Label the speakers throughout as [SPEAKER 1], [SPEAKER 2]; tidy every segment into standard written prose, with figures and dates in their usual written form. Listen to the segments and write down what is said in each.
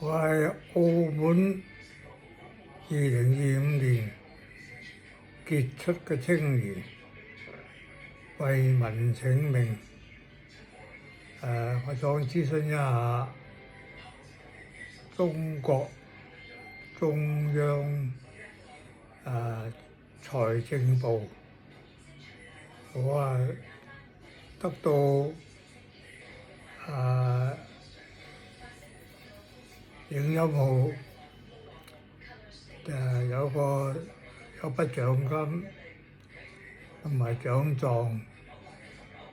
[SPEAKER 1] 我係澳門2025年傑出嘅青年，為民請命。我想諮詢一下中國中央財政部，我得到影音號有筆獎金同埋獎狀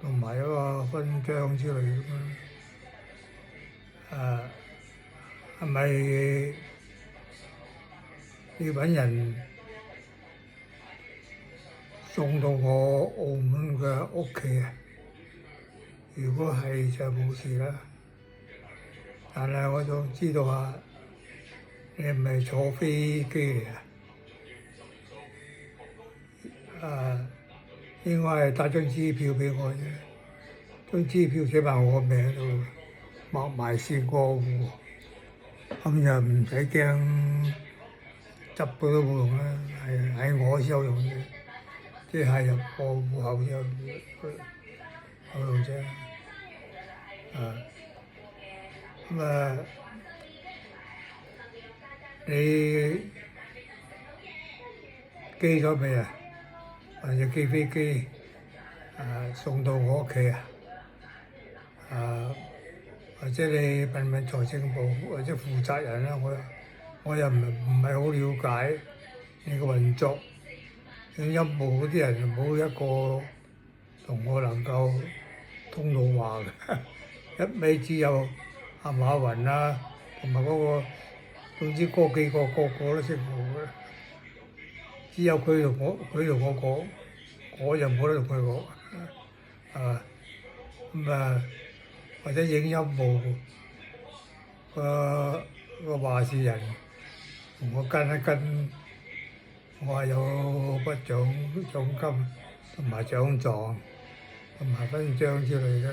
[SPEAKER 1] 同埋一個勳章之類咁係咪要揾人送到我澳門嘅屋企啊？如果係就冇事啦。但係我想知道下，你係咪坐飛機嚟啊？應該係打張支票俾我啫，張支票寫埋我名度，默埋線過戶，咁就唔使驚執到都冇用啦，係喺我手用嘅，即係入個戶口有用啫。你寄咗未啊？或者寄飛機送到我屋企啊？或者你問問財政部或者負責人啦，我又唔係好了解你個運作，影音部嗰啲人冇一個同我能夠通到話嘅，一味只有阿馬雲啦，同埋嗰個，總之嗰幾個個個都識我嘅，只有佢同我講，我就冇得同佢講，或者影音部個話事人同我跟一跟，我係有筆獎金同埋獎狀同埋勳章之類嘅，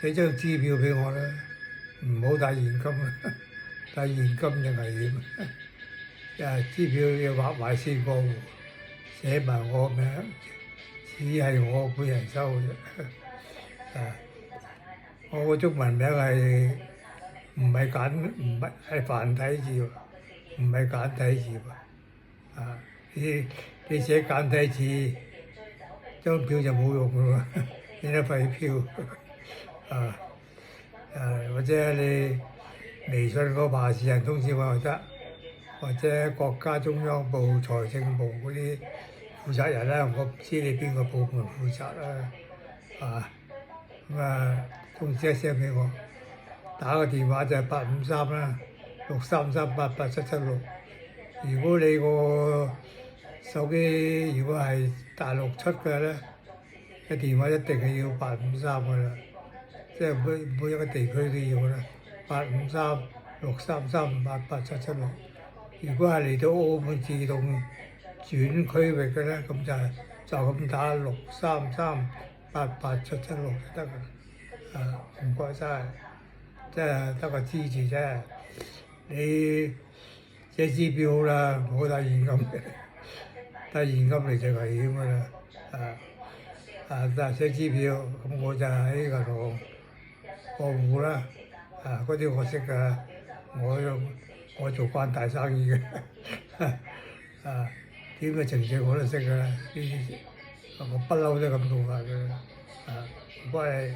[SPEAKER 1] 寫張支票俾我啦，唔好帶現金啦，帶現金就危險。支票要畫埋線過戶，寫埋我名，只係我本人收嘅。我個中文名唔係繁體字喎，唔係簡體字喎。你寫簡體字，張票就冇用㗎喎，變咗廢票。或者你微信個話事人通知我又得，或者國家中央部財政部嗰啲負責人啦，我唔知你邊個部門負責啦，通知一聲俾我，打個電話就係853啦，633887776。如果你個手機如果係大陸出嘅咧，個電話一定係要853㗎啦。即係每一個地區都要啦，85363388776。如果係嚟到澳門自動轉區域嘅咧，咁就咁打633887776就得㗎啦。唔該晒，即係得個支持啫。你寫支票好啦，唔好帶現金嘅，帶現金嚟就危險㗎啦。但係寫支票，咁我就喺銀行過戶啦，嗰啲我識㗎，我做慣大生意嘅，點嘅程序我都識㗎啦，呢啲我不嬲都咁做法㗎啦，唔該你。